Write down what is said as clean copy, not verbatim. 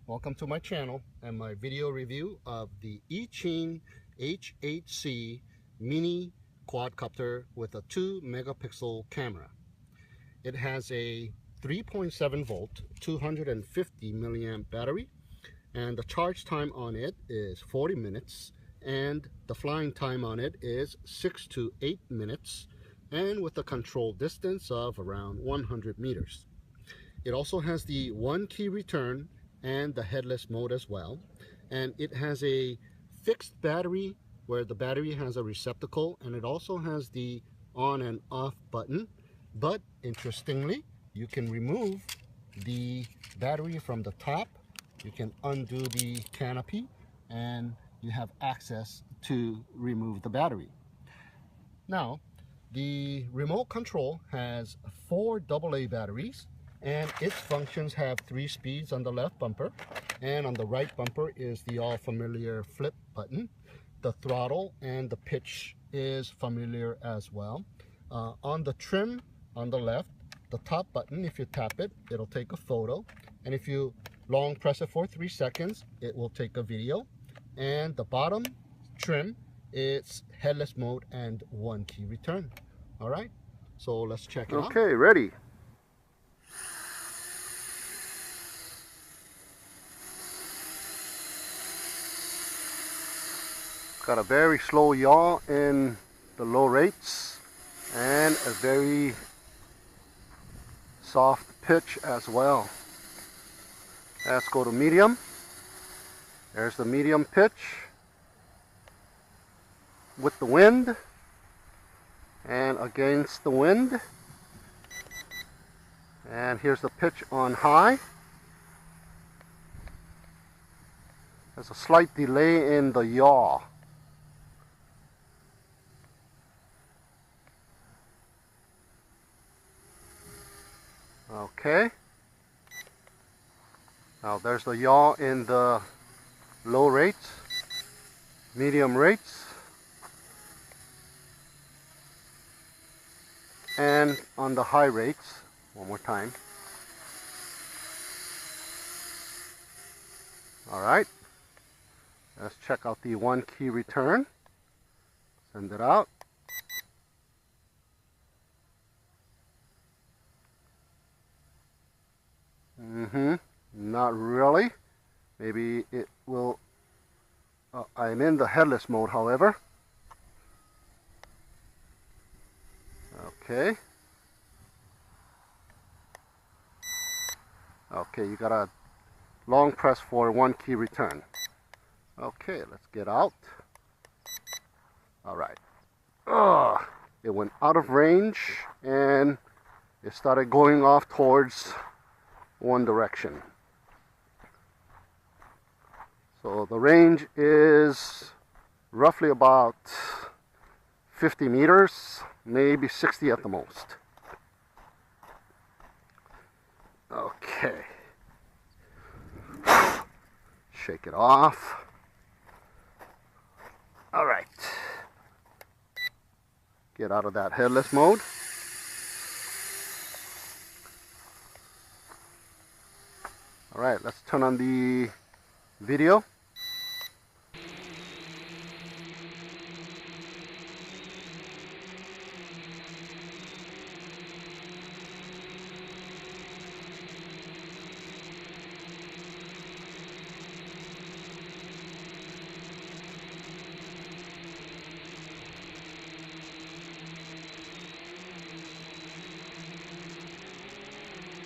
welcome to my channel and my video review of the EACHINE H8C Mini Quadcopter with a 2 megapixel camera. It has a 3.7 volt 250 milliamp battery, and the charge time on it is 40 minutes, and the flying time on it is 6 to 8 minutes, and with a control distance of around 100 meters. It also has the one key return and the headless mode as well, and it has a fixed battery where the battery has a receptacle, and it also has the on and off button. But interestingly, you can remove the battery from the top. You can undo the canopy and you have access to remove the battery. Now, the remote control has 4 AA batteries, and its functions have 3 speeds on the left bumper, and on the right bumper is the all familiar flip button. The throttle and the pitch is familiar as well. On the trim on the left, the top button, if you tap it, it'll take a photo, and if you long press it for 3 seconds, it will take a video. And the bottom trim, it's headless mode and one key return. All right, so let's check it out. Okay, ready. Got a very slow yaw in the low rates and a very soft pitch as well. Let's go to medium. There's the medium pitch with the wind and against the wind. And here's the pitch on high. There's a slight delay in the yaw. Okay. Now there's the yaw in the low rates, medium rates, and on the high rates. One more time. All right. Let's check out the one key return. Send it out. Not really. Maybe it will. I'm in the headless mode, however. Okay. Okay, you got a long press for one key return. Okay, let's get out. All right. It went out of range and it started going off towards one direction. So the range is roughly about 50 meters, maybe 60 at the most. Okay. Shake it off. All right. Get out of that headless mode. All right, let's turn on the video.